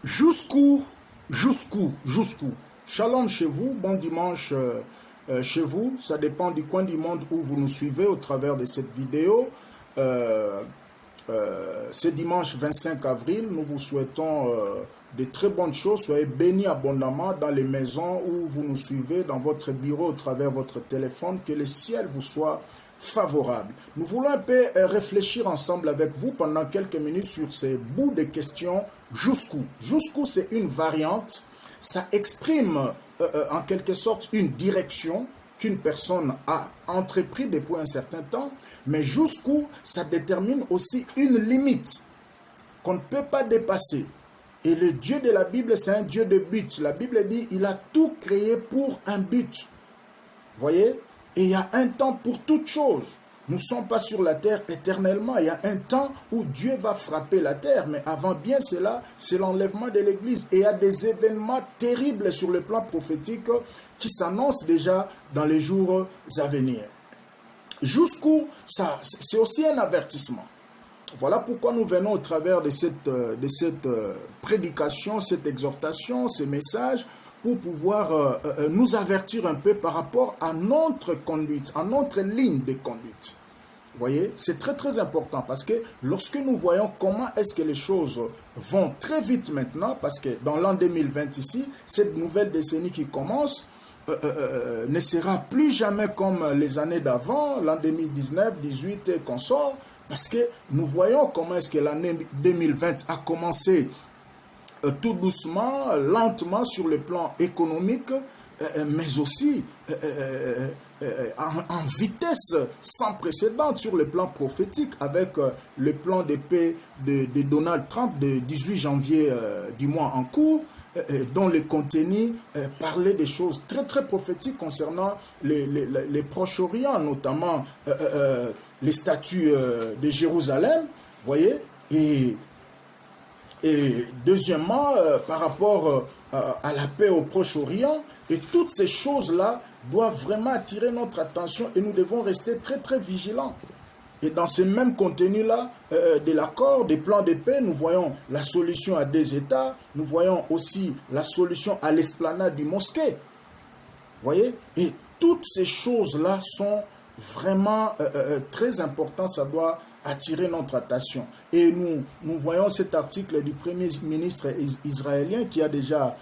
Jusqu'où, jusqu'où. Shalom chez vous, bon dimanche chez vous. Ça dépend du coin du monde où vous nous suivez au travers de cette vidéo. C'est dimanche 25 avril. Nous vous souhaitons de très bonnes choses. Soyez bénis abondamment dans les maisons où vous nous suivez, dans votre bureau, au travers de votre téléphone. Que le ciel vous soit favorable. Nous voulons un peu réfléchir ensemble avec vous pendant quelques minutes sur ces bouts de questions. Jusqu'où? Jusqu'où, c'est une variante. Ça exprime en quelque sorte une direction qu'une personne a entrepris depuis un certain temps, mais jusqu'où, ça détermine aussi une limite qu'on ne peut pas dépasser. Et le Dieu de la Bible, c'est un Dieu de but. La Bible dit il a tout créé pour un but. Vous voyez? Et il y a un temps pour toute chose. Nous ne sommes pas sur la terre éternellement. Il y a un temps où Dieu va frapper la terre. Mais avant bien cela, c'est l'enlèvement de l'Église. Et il y a des événements terribles sur le plan prophétique qui s'annoncent déjà dans les jours à venir. Jusqu'où ça, c'est aussi un avertissement. Voilà pourquoi nous venons au travers de cette prédication, cette exhortation, ces messages, pour pouvoir nous avertir un peu par rapport à notre conduite, à notre ligne de conduite. Vous voyez, c'est très très important parce que lorsque nous voyons comment est-ce que les choses vont très vite maintenant, parce que dans l'an 2020 ici, cette nouvelle décennie qui commence ne sera plus jamais comme les années d'avant, l'an 2019, 18 et qu'on sort, parce que nous voyons comment est-ce que l'année 2020 a commencé tout doucement, lentement sur le plan économique, mais aussi en vitesse sans précédent sur le plan prophétique avec le plan de paix de Donald Trump de 18 janvier du mois en cours, dont le contenu parlait des choses très très prophétiques concernant les Proche-Orient, notamment les statues de Jérusalem, vous voyez, et deuxièmement, par rapport à la paix au Proche-Orient, et toutes ces choses-là doivent vraiment attirer notre attention et nous devons rester très très vigilants. Et dans ce même contenu-là de l'accord, des plans de paix, nous voyons la solution à deux États, nous voyons aussi la solution à l'esplanade du mosquée. Vous voyez? Et toutes ces choses-là sont vraiment très importantes, ça doit attirer notre attention. Et nous voyons cet article du Premier ministre israélien qui a déjà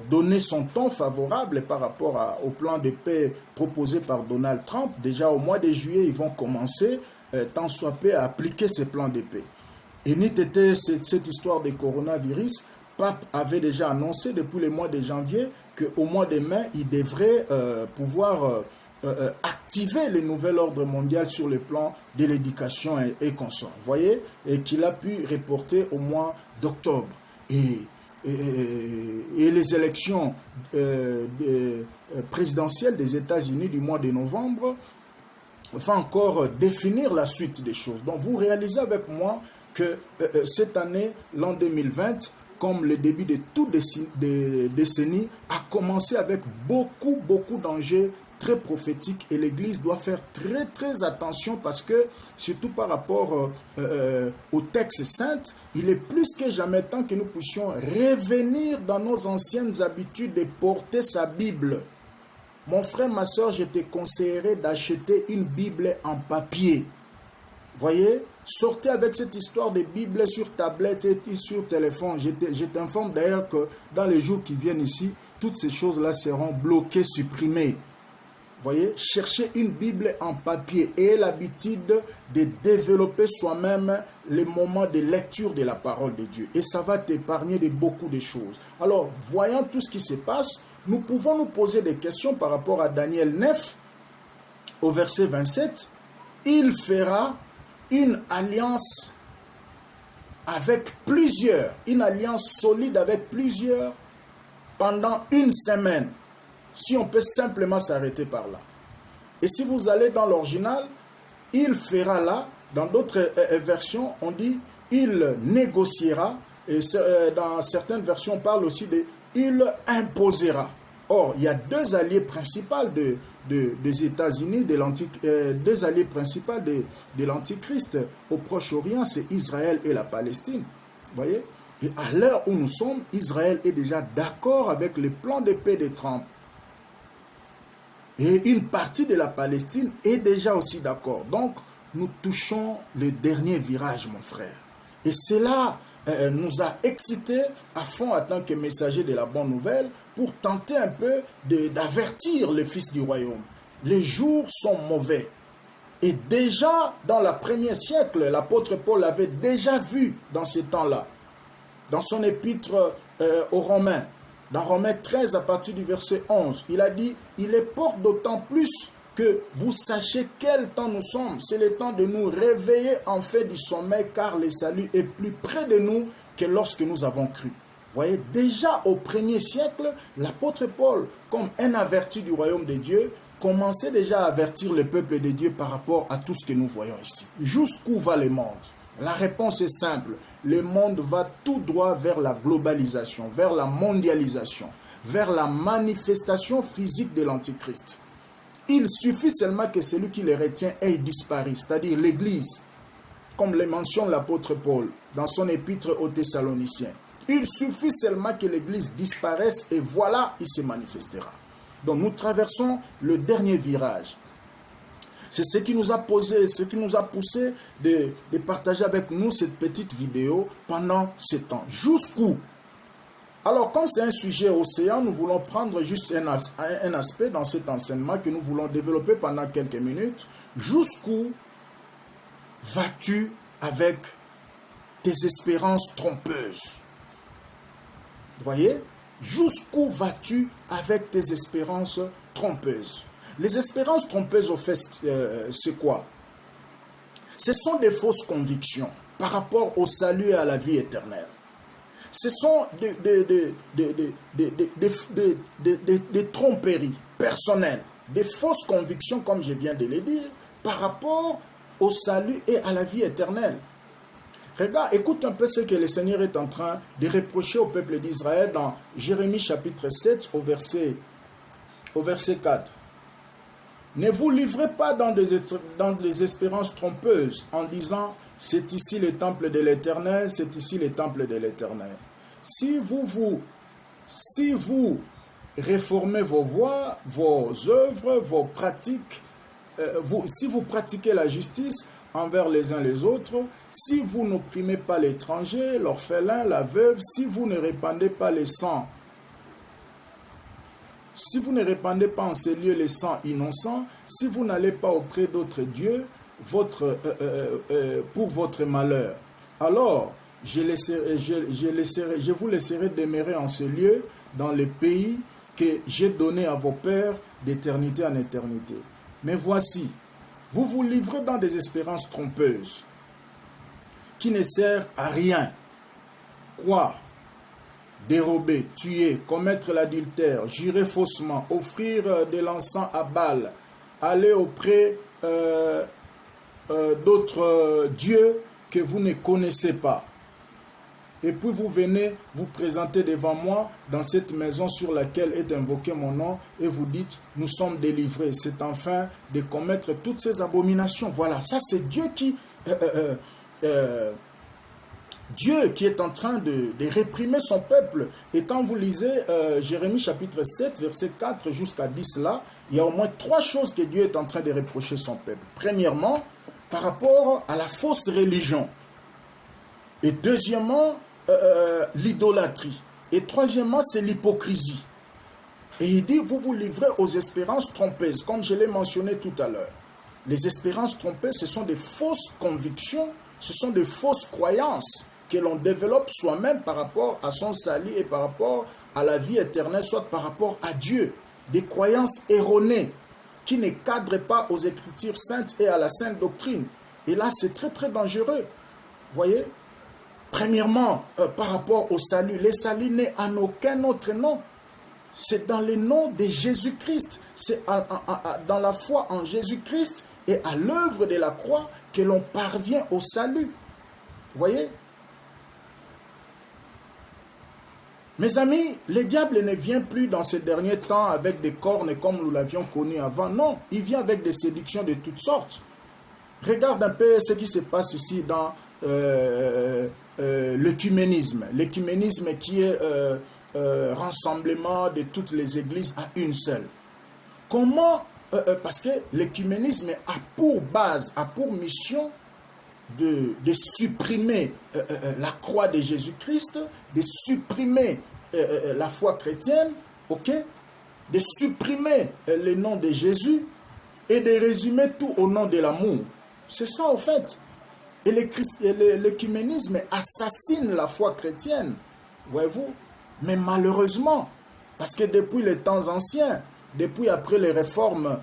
donné son ton favorable par rapport au plan de paix proposé par Donald Trump. Déjà au mois de juillet, ils vont commencer, tant soit peu, à appliquer ces plans de paix. Et n'ait été cette histoire de coronavirus, Pape avait déjà annoncé depuis le mois de janvier qu'au mois de mai, il devrait pouvoir activer le nouvel ordre mondial sur le plan de l'éducation et consorts. Vous voyez? Et qu'il a pu reporter au mois d'octobre. Et les élections présidentielles des États-Unis du mois de novembre vont encore définir la suite des choses. Donc vous réalisez avec moi que cette année, l'an 2020, comme le début de toute décennie, a commencé avec beaucoup d'enjeux très prophétique et l'Église doit faire très très attention parce que, surtout par rapport au texte saint, il est plus que jamais temps que nous puissions revenir dans nos anciennes habitudes de porter sa Bible. Mon frère, ma soeur, je te conseillerais d'acheter une Bible en papier. Voyez, sortez avec cette histoire de Bible sur tablette et sur téléphone. Je t'informe d'ailleurs que dans les jours qui viennent ici, toutes ces choses-là seront bloquées, supprimées. Voyez, cherchez une Bible en papier et l'habitude de développer soi-même les moments de lecture de la parole de Dieu. Et ça va t'épargner de beaucoup de choses. Alors, voyant tout ce qui se passe, nous pouvons nous poser des questions par rapport à Daniel 9, au verset 27. Il fera une alliance avec plusieurs, une alliance solide avec plusieurs pendant une semaine. Si on peut simplement s'arrêter par là. Et si vous allez dans l'original, il fera là, dans d'autres versions, on dit il négociera, et dans certaines versions, on parle aussi de il imposera. Or, il y a deux alliés principaux des États-Unis, deux alliés principaux de l'Antichrist au Proche-Orient, c'est Israël et la Palestine. Vous voyez? Et à l'heure où nous sommes, Israël est déjà d'accord avec les plans de paix de Trump. Et une partie de la Palestine est déjà aussi d'accord. Donc, nous touchons le dernier virage, mon frère. Et cela nous a excités à fond en tant que messagers de la bonne nouvelle pour tenter un peu d'avertir les fils du royaume. Les jours sont mauvais. Et déjà, dans le premier siècle, l'apôtre Paul avait déjà vu dans ces temps-là, dans son épître aux Romains, dans Romains 13, à partir du verset 11, il a dit, « Il importe d'autant plus que vous sachiez quel temps nous sommes. C'est le temps de nous réveiller en fait du sommeil, car le salut est plus près de nous que lorsque nous avons cru. » Vous voyez, déjà au premier siècle, l'apôtre Paul, comme un averti du royaume de Dieu, commençait déjà à avertir le peuple de Dieu par rapport à tout ce que nous voyons ici. Jusqu'où va le monde? La réponse est simple. Le monde va tout droit vers la globalisation, vers la mondialisation, vers la manifestation physique de l'Antichrist. Il suffit seulement que celui qui les retient ait disparu, c'est-à-dire l'Église, comme le mentionne l'apôtre Paul dans son épître aux Thessaloniciens. Il suffit seulement que l'Église disparaisse et voilà, il se manifestera. Donc nous traversons le dernier virage. C'est ce qui nous a posé, ce qui nous a poussé de partager avec nous cette petite vidéo pendant ce temps. Jusqu'où? Alors, comme c'est un sujet océan, nous voulons prendre juste un aspect dans cet enseignement que nous voulons développer pendant quelques minutes. Jusqu'où vas-tu avec tes espérances trompeuses? Vous voyez? Jusqu'où vas-tu avec tes espérances trompeuses? Les espérances trompeuses, au fait, c'est quoi? Ce sont des fausses convictions par rapport au salut et à la vie éternelle. Ce sont des tromperies personnelles, des fausses convictions, comme je viens de le dire, par rapport au salut et à la vie éternelle. Regarde, écoute un peu ce que le Seigneur est en train de reprocher au peuple d'Israël dans Jérémie chapitre 7 au verset 4. Ne vous livrez pas dans des espérances trompeuses en disant « c'est ici le temple de l'Éternel, c'est ici le temple de l'Éternel ». Si vous réformez vos voies, vos œuvres, vos pratiques, si vous pratiquez la justice envers les uns les autres, si vous n'opprimez pas l'étranger, l'orphelin, la veuve, si vous ne répandez pas les sangs, si vous ne répandez pas en ces lieux les sangs innocents, si vous n'allez pas auprès d'autres dieux pour votre malheur, alors je vous laisserai demeurer en ce lieu dans le pays que j'ai donné à vos pères d'éternité en éternité. Mais voici, vous vous livrez dans des espérances trompeuses qui ne servent à rien. Quoi? Dérober, tuer, commettre l'adultère, jurer faussement, offrir de l'encens à Baal, aller auprès d'autres dieux que vous ne connaissez pas. Et puis vous venez vous présenter devant moi dans cette maison sur laquelle est invoqué mon nom et vous dites, nous sommes délivrés. C'est enfin de commettre toutes ces abominations. Voilà, ça c'est Dieu qui est en train de réprimer son peuple. Et quand vous lisez Jérémie chapitre 7, verset 4 jusqu'à 10 là, il y a au moins 3 choses que Dieu est en train de reprocher son peuple. Premièrement, par rapport à la fausse religion. Et deuxièmement, l'idolâtrie. Et troisièmement, c'est l'hypocrisie. Et il dit, vous vous livrez aux espérances trompeuses, comme je l'ai mentionné tout à l'heure. Les espérances trompeuses, ce sont des fausses convictions, ce sont des fausses croyances que l'on développe soi-même par rapport à son salut et par rapport à la vie éternelle, soit par rapport à Dieu. Des croyances erronées qui ne cadrent pas aux Écritures saintes et à la sainte doctrine. Et là, c'est très très dangereux. Vous voyez? Premièrement, par rapport au salut, le salut n'est en aucun autre nom. C'est dans le nom de Jésus-Christ. C'est dans la foi en Jésus-Christ et à l'œuvre de la croix que l'on parvient au salut. Vous voyez? Mes amis, le diable ne vient plus dans ces derniers temps avec des cornes comme nous l'avions connu avant. Non, il vient avec des séductions de toutes sortes. Regarde un peu ce qui se passe ici dans l'œcuménisme. L'œcuménisme qui est rassemblement de toutes les églises à une seule. Comment parce que l'œcuménisme a pour base, a pour mission de supprimer la croix de Jésus-Christ, de supprimer la foi chrétienne, ok, de supprimer le nom de Jésus et de résumer tout au nom de l'amour. C'est ça au fait. Et l'œcuménisme assassine la foi chrétienne, voyez-vous. Mais malheureusement, parce que depuis les temps anciens, depuis après les réformes,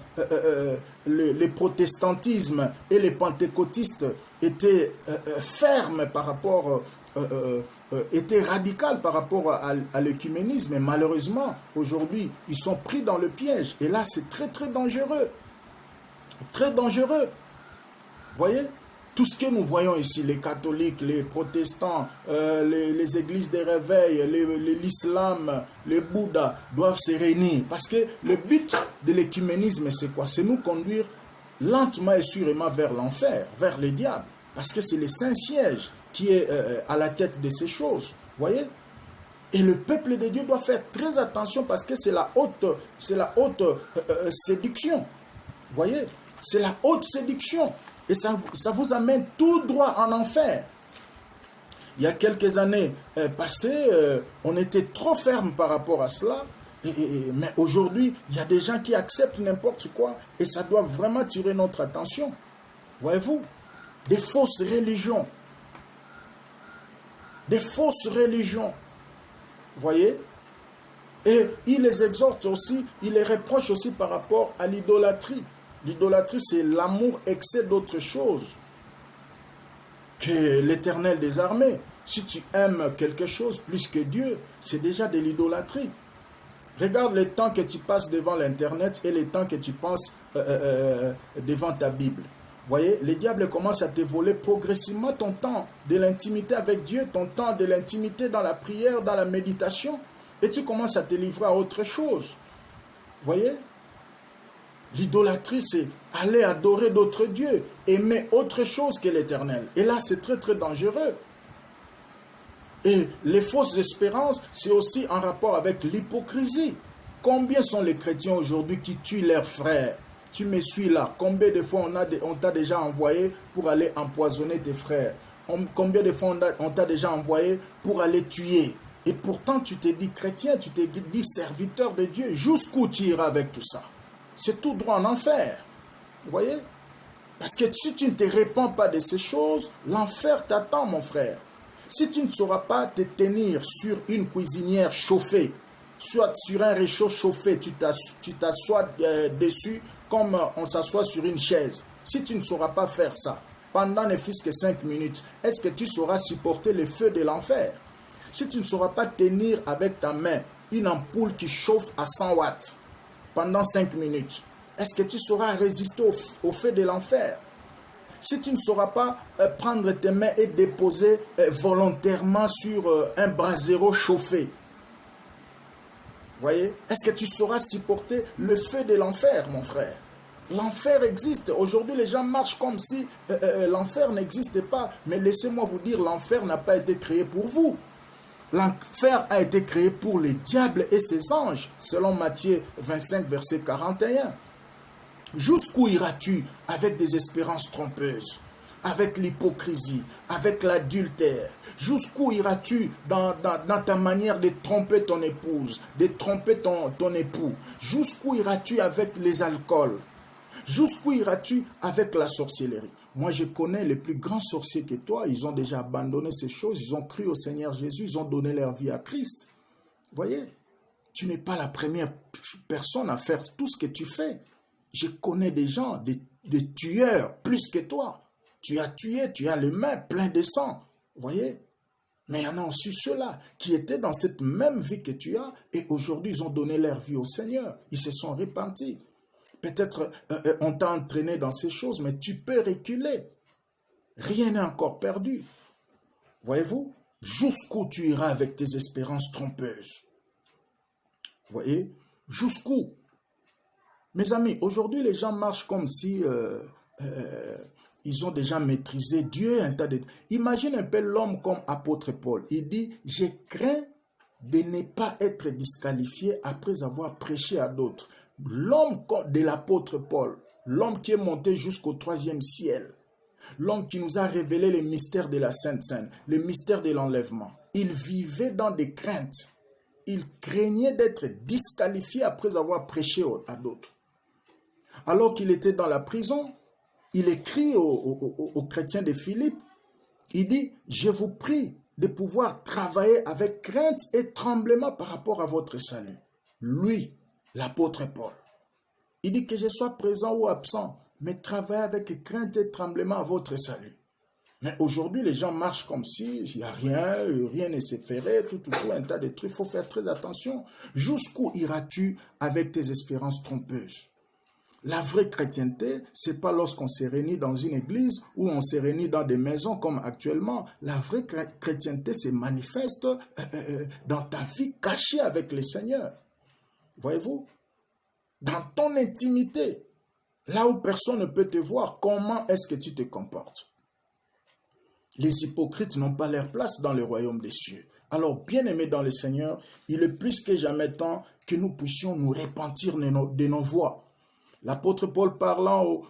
le protestantisme et les pentecôtistes étaient fermes par rapport, étaient radicaux par rapport à l'œcuménisme. Et malheureusement, aujourd'hui, ils sont pris dans le piège. Et là, c'est très, très dangereux. Très dangereux. Vous voyez ? Tout ce que nous voyons ici, les catholiques, les protestants, les églises des réveils, l'islam, les bouddhas, doivent se réunir. Parce que le but de l'œcuménisme, c'est quoi? C'est nous conduire lentement et sûrement vers l'enfer, vers le diable. Parce que c'est le Saint-Siège qui est à la tête de ces choses. Vous voyez? Et le peuple de Dieu doit faire très attention parce que c'est la haute séduction. Vous voyez? C'est la haute séduction. Et ça vous amène tout droit en enfer. Il y a quelques années passées, on était trop ferme par rapport à cela. Mais aujourd'hui, il y a des gens qui acceptent n'importe quoi. Et ça doit vraiment attirer notre attention. Voyez-vous? Des fausses religions. Des fausses religions. Voyez? Et il les exhorte aussi, il les reproche aussi par rapport à l'idolâtrie. L'idolâtrie, c'est l'amour excès d'autre chose que l'Éternel des armées. Si tu aimes quelque chose plus que Dieu, c'est déjà de l'idolâtrie. Regarde le temps que tu passes devant l'Internet et le temps que tu passes devant ta Bible. Vous voyez, le diable commence à te voler progressivement ton temps de l'intimité avec Dieu, ton temps de l'intimité dans la prière, dans la méditation, et tu commences à te livrer à autre chose. Vous voyez? L'idolâtrie, c'est aller adorer d'autres dieux, aimer autre chose que l'Éternel. Et là, c'est très, très dangereux. Et les fausses espérances, c'est aussi en rapport avec l'hypocrisie. Combien sont les chrétiens aujourd'hui qui tuent leurs frères? Tu me suis là. Combien de fois on t'a déjà envoyé pour aller empoisonner tes frères? Combien de fois on t'a déjà envoyé pour aller tuer? Et pourtant, tu t'es dit chrétien, tu t'es dit serviteur de Dieu. Jusqu'où tu iras avec tout ça? C'est tout droit en enfer. Vous voyez? Parce que si tu ne te répands pas de ces choses, l'enfer t'attend, mon frère. Si tu ne sauras pas te tenir sur une cuisinière chauffée, soit sur un réchaud chauffé, tu t'assois dessus comme on s'assoit sur une chaise. Si tu ne sauras pas faire ça, pendant ne fût-ce que 5 minutes, est-ce que tu sauras supporter le feu de l'enfer? Si tu ne sauras pas tenir avec ta main une ampoule qui chauffe à 100 watts, pendant 5 minutes, est-ce que tu sauras résister au feu de l'enfer? Si tu ne sauras pas prendre tes mains et déposer volontairement sur un brasero chauffé, voyez, est-ce que tu sauras supporter le feu de l'enfer, mon frère? L'enfer existe. Aujourd'hui, les gens marchent comme si l'enfer n'existait pas. Mais laissez-moi vous dire, l'enfer n'a pas été créé pour vous. L'enfer a été créé pour les diables et ses anges, selon Matthieu 25, verset 41. Jusqu'où iras-tu avec des espérances trompeuses, avec l'hypocrisie, avec l'adultère? Jusqu'où iras-tu dans ta manière de tromper ton épouse, de tromper ton époux? Jusqu'où iras-tu avec les alcools? Jusqu'où iras-tu avec la sorcellerie? Moi, je connais les plus grands sorciers que toi. Ils ont déjà abandonné ces choses. Ils ont cru au Seigneur Jésus. Ils ont donné leur vie à Christ. Vous voyez? Tu n'es pas la première personne à faire tout ce que tu fais. Je connais des gens, des tueurs, plus que toi. Tu as tué, tu as les mains pleines de sang. Vous voyez? Mais il y en a aussi ceux-là qui étaient dans cette même vie que tu as et aujourd'hui, ils ont donné leur vie au Seigneur. Ils se sont repentis. Peut-être on t'a entraîné dans ces choses, mais tu peux reculer. Rien n'est encore perdu. Voyez-vous? Jusqu'où tu iras avec tes espérances trompeuses? Voyez? Jusqu'où? Mes amis, aujourd'hui, les gens marchent comme si ils ont déjà maîtrisé Dieu un tas de... Imagine un peu l'homme comme apôtre Paul. Il dit, j'ai craint de ne pas être disqualifié après avoir prêché à d'autres. L'homme de l'apôtre Paul, l'homme qui est monté jusqu'au 3e ciel, l'homme qui nous a révélé les mystères de la Sainte Seine, les mystères de l'enlèvement, il vivait dans des craintes. Il craignait d'être disqualifié après avoir prêché à d'autres. Alors qu'il était dans la prison, il écrit aux chrétiens de Philippe, il dit, je vous prie de pouvoir travailler avec crainte et tremblement par rapport à votre salut. Lui, l'apôtre Paul, il dit que je sois présent ou absent, mais travaillez avec crainte et tremblement à votre salut. Mais aujourd'hui, les gens marchent comme si il n'y a rien ne s'est fait, tout, un tas de trucs. Il faut faire très attention. Jusqu'où iras-tu avec tes espérances trompeuses? La vraie chrétienté, ce n'est pas lorsqu'on s'est réunis dans une église ou on s'est réunis dans des maisons comme actuellement. La vraie chrétienté se manifeste dans ta vie cachée avec le Seigneur. Voyez-vous? Dans ton intimité, là où personne ne peut te voir, comment est-ce que tu te comportes? Les hypocrites n'ont pas leur place dans le royaume des cieux. Alors, bien-aimés dans le Seigneur, il est plus que jamais temps que nous puissions nous repentir de nos voies. L'apôtre Paul parlant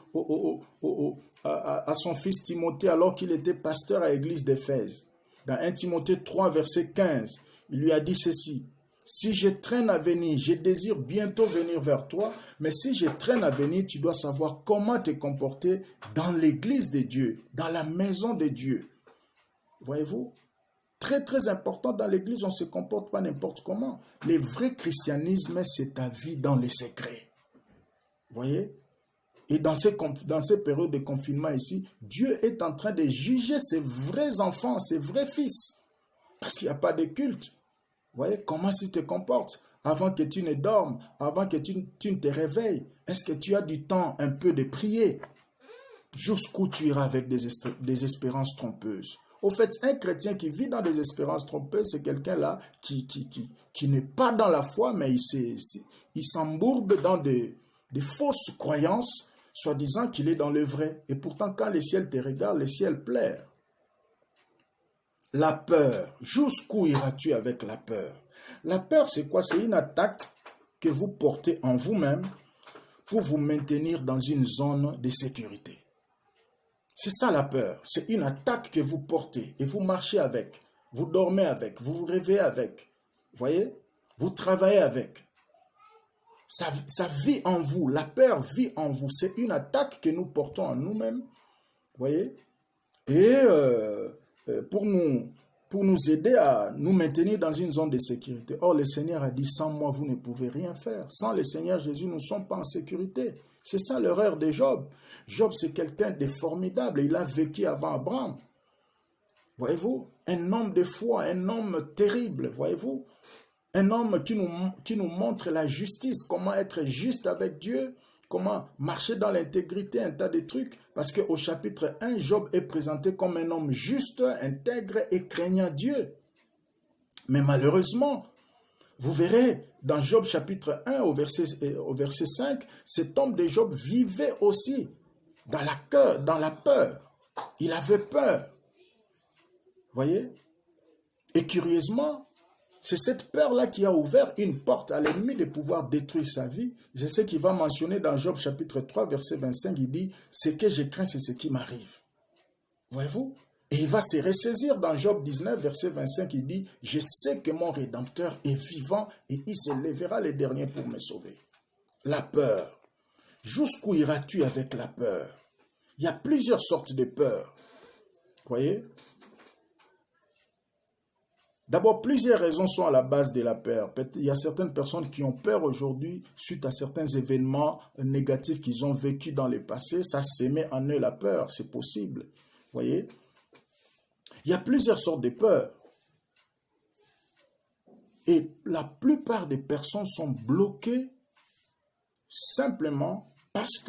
à son fils Timothée alors qu'il était pasteur à l'église d'Éphèse, dans 1 Timothée 3, verset 15, il lui a dit ceci, « Si je traîne à venir, je désire bientôt venir vers toi, mais si je traîne à venir, tu dois savoir comment te comporter dans l'église de Dieu, dans la maison de Dieu. » Voyez-vous? Très, très important, dans l'église, on ne se comporte pas n'importe comment. Le vrai christianisme, c'est ta vie dans les secrets. Voyez? Et dans ces périodes de confinement ici, Dieu est en train de juger ses vrais enfants, ses vrais fils. Parce qu'il n'y a pas de culte. Voyez? Comment tu te comportes avant que tu ne dormes, avant que tu ne te réveilles? Est-ce que tu as du temps un peu de prier? Jusqu'où tu iras avec des espérances trompeuses? Au fait, un chrétien qui vit dans des espérances trompeuses, c'est quelqu'un là qui n'est pas dans la foi, mais il s'embourbe dans des fausses croyances, soi-disant qu'il est dans le vrai. Et pourtant, quand le ciel te regarde, le ciel pleure. La peur. Jusqu'où iras-tu avec la peur? La peur, c'est quoi? C'est une attaque que vous portez en vous-même pour vous maintenir dans une zone de sécurité. C'est ça la peur. C'est une attaque que vous portez et vous marchez avec. Vous dormez avec, vous vous réveillez avec. Voyez? Vous travaillez avec. Ça vit en vous, la peur vit en vous. C'est une attaque que nous portons en nous-mêmes, voyez, et pour nous aider à nous maintenir dans une zone de sécurité. Or, le Seigneur a dit, sans moi, vous ne pouvez rien faire. Sans le Seigneur Jésus, nous ne sommes pas en sécurité. C'est ça l'erreur de Job. Job, c'est quelqu'un de formidable. Il a vécu avant Abraham. Voyez-vous, un homme de foi, un homme terrible, voyez-vous. Un homme qui nous montre la justice, comment être juste avec Dieu, comment marcher dans l'intégrité, un tas de trucs. Parce qu'au chapitre 1, Job est présenté comme un homme juste, intègre et craignant Dieu. Mais malheureusement, vous verrez dans Job chapitre 1 au verset 5, cet homme de Job vivait aussi dans la peur. Il avait peur. Voyez? Et curieusement, c'est cette peur-là qui a ouvert une porte à l'ennemi de pouvoir détruire sa vie. C'est ce qu'il va mentionner dans Job chapitre 3, verset 25. Il dit, ce que je crains, c'est ce qui m'arrive. Voyez-vous? Et il va se ressaisir dans Job 19, verset 25. Il dit, je sais que mon Rédempteur est vivant et il se lèvera le dernier pour me sauver. La peur. Jusqu'où iras-tu avec la peur? Il y a plusieurs sortes de peurs. Voyez? D'abord, plusieurs raisons sont à la base de la peur. Il y a certaines personnes qui ont peur aujourd'hui suite à certains événements négatifs qu'ils ont vécus dans le passé. Ça s'émet en eux la peur, c'est possible. Voyez? Il y a plusieurs sortes de peurs. Et la plupart des personnes sont bloquées simplement parce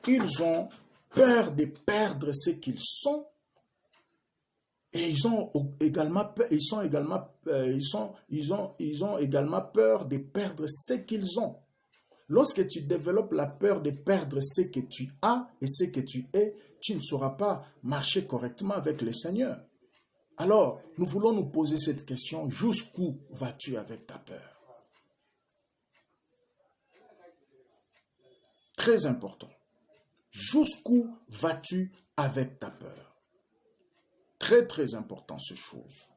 qu'ils ont peur de perdre ce qu'ils sont. Et ils ont également peur de perdre ce qu'ils ont. Lorsque tu développes la peur de perdre ce que tu as et ce que tu es, tu ne sauras pas marcher correctement avec le Seigneur. Alors, nous voulons nous poser cette question, jusqu'où vas-tu avec ta peur? Très important. Jusqu'où vas-tu avec ta peur? Très, très important, ces choses.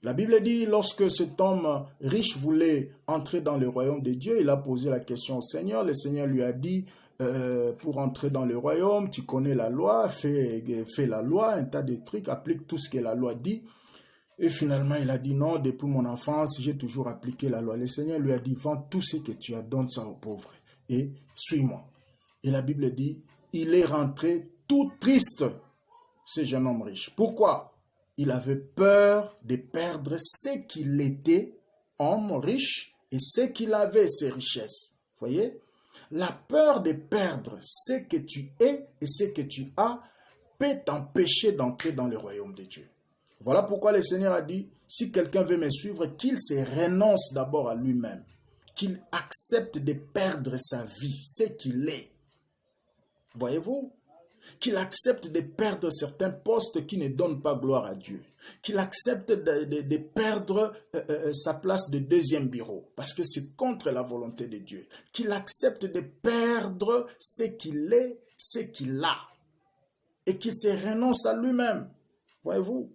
La Bible dit, lorsque cet homme riche voulait entrer dans le royaume de Dieu, il a posé la question au Seigneur. Le Seigneur lui a dit, pour entrer dans le royaume, tu connais la loi, fais la loi, un tas de trucs, applique tout ce que la loi dit. Et finalement, il a dit, non, depuis mon enfance, j'ai toujours appliqué la loi. Le Seigneur lui a dit, vends tout ce que tu as, donne ça aux pauvres et suis-moi. Et la Bible dit, il est rentré tout triste, ce jeune homme riche. Pourquoi? Il avait peur de perdre ce qu'il était, homme riche, et ce qu'il avait, ses richesses. Voyez? La peur de perdre ce que tu es et ce que tu as peut t'empêcher d'entrer dans le royaume de Dieu. Voilà pourquoi le Seigneur a dit, si quelqu'un veut me suivre, qu'il se renonce d'abord à lui-même, qu'il accepte de perdre sa vie, ce qu'il est. Voyez-vous? Qu'il accepte de perdre certains postes qui ne donnent pas gloire à Dieu. Qu'il accepte de perdre sa place de deuxième bureau, parce que c'est contre la volonté de Dieu. Qu'il accepte de perdre ce qu'il est, ce qu'il a. Et qu'il se renonce à lui-même. Voyez-vous?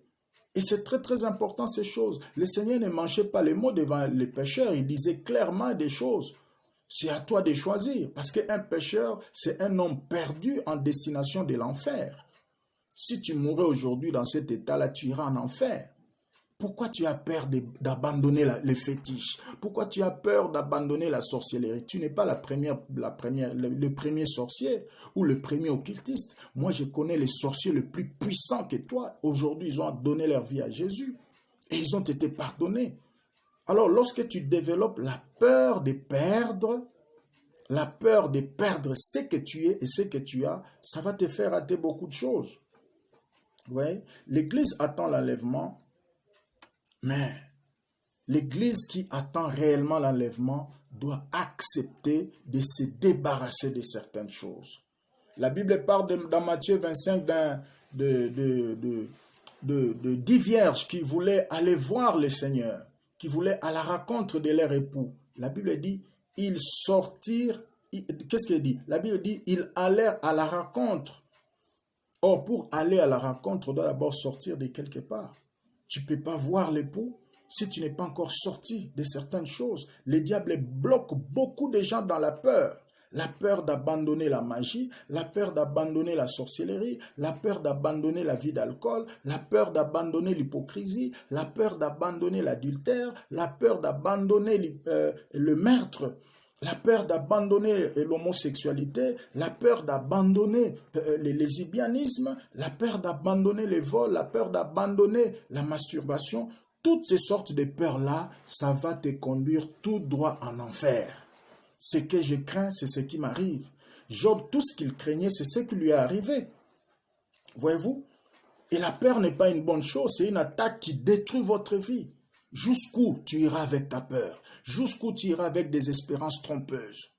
Et c'est très très important ces choses. Le Seigneur ne mangeait pas les mots devant les pécheurs. Il disait clairement des choses. C'est à toi de choisir. Parce qu'un pécheur, c'est un homme perdu en destination de l'enfer. Si tu mourrais aujourd'hui dans cet état-là, tu iras en enfer. Pourquoi tu as peur d'abandonner les fétiches? Pourquoi tu as peur d'abandonner la sorcellerie? Tu n'es pas le premier sorcier ou le premier occultiste. Moi, je connais les sorciers les plus puissants que toi. Aujourd'hui, ils ont donné leur vie à Jésus et ils ont été pardonnés. Alors, lorsque tu développes la peur de perdre ce que tu es et ce que tu as, ça va te faire rater beaucoup de choses. Oui, l'Église attend l'enlèvement, mais l'Église qui attend réellement l'enlèvement doit accepter de se débarrasser de certaines choses. La Bible parle dans Matthieu 25 de 10 vierges qui voulaient aller voir le Seigneur, qui voulaient à la rencontre de leur époux. La Bible dit, ils sortirent, qu'est-ce qu'elle dit? La Bible dit, ils allèrent à la rencontre. Or, pour aller à la rencontre, on doit d'abord sortir de quelque part. Tu ne peux pas voir l'époux si tu n'es pas encore sorti de certaines choses. Le diable bloque beaucoup de gens dans la peur. La peur d'abandonner la magie, la peur d'abandonner la sorcellerie, la peur d'abandonner la vie d'alcool, la peur d'abandonner l'hypocrisie, la peur d'abandonner l'adultère, la peur d'abandonner le meurtre, la peur d'abandonner l'homosexualité, la peur d'abandonner le lesbianisme, la peur d'abandonner les vols, la peur d'abandonner la masturbation. Toutes ces sortes de peurs-là, ça va te conduire tout droit en enfer. Ce que je crains, c'est ce qui m'arrive. Job, tout ce qu'il craignait, c'est ce qui lui est arrivé. Voyez-vous? Et la peur n'est pas une bonne chose, c'est une attaque qui détruit votre vie. Jusqu'où tu iras avec ta peur? Jusqu'où tu iras avec des espérances trompeuses?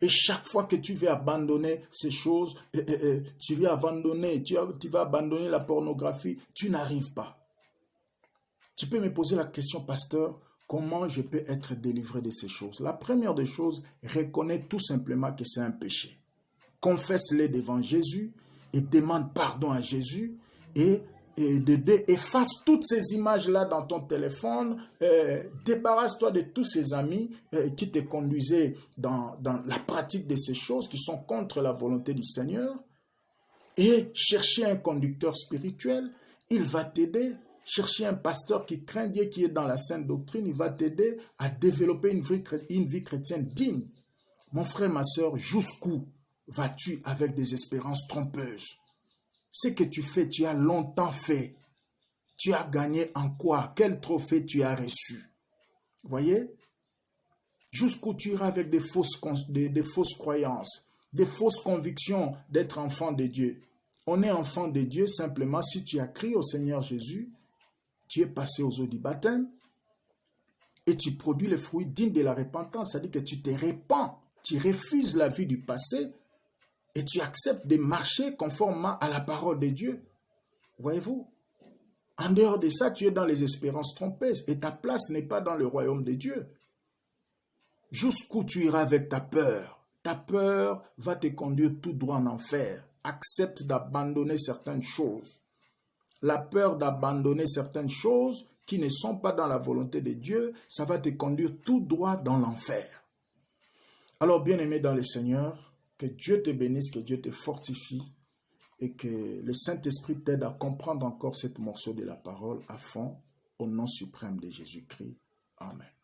Et chaque fois que tu vas abandonner ces choses, tu vas abandonner la pornographie, tu n'arrives pas. Tu peux me poser la question, pasteur, comment je peux être délivré de ces choses? La première des choses, reconnais tout simplement que c'est un péché. Confesse-les devant Jésus et demande pardon à Jésus et efface toutes ces images-là dans ton téléphone, débarrasse-toi de tous ces amis qui te conduisaient dans la pratique de ces choses qui sont contre la volonté du Seigneur et chercher un conducteur spirituel, il va t'aider. Chercher un pasteur qui craint Dieu, qui est dans la sainte doctrine, il va t'aider à développer une vie chrétienne digne. Mon frère, ma soeur, jusqu'où vas-tu avec des espérances trompeuses? Ce que tu fais, tu as longtemps fait. Tu as gagné en quoi? Quel trophée tu as reçu? Voyez? Jusqu'où tu iras avec des fausses croyances, des fausses convictions d'être enfant de Dieu. On est enfant de Dieu simplement si tu as crié au Seigneur Jésus, tu es passé aux eaux du baptême et tu produis les fruits dignes de la repentance. C'est-à-dire que tu te répands, tu refuses la vie du passé et tu acceptes de marcher conformément à la parole de Dieu. Voyez-vous? En dehors de ça, tu es dans les espérances trompeuses et ta place n'est pas dans le royaume de Dieu. Jusqu'où tu iras avec ta peur? Ta peur va te conduire tout droit en enfer. Accepte d'abandonner certaines choses. La peur d'abandonner certaines choses qui ne sont pas dans la volonté de Dieu, ça va te conduire tout droit dans l'enfer. Alors, bien-aimé dans le Seigneur, que Dieu te bénisse, que Dieu te fortifie et que le Saint-Esprit t'aide à comprendre encore cette morceau de la parole à fond, au nom suprême de Jésus-Christ. Amen.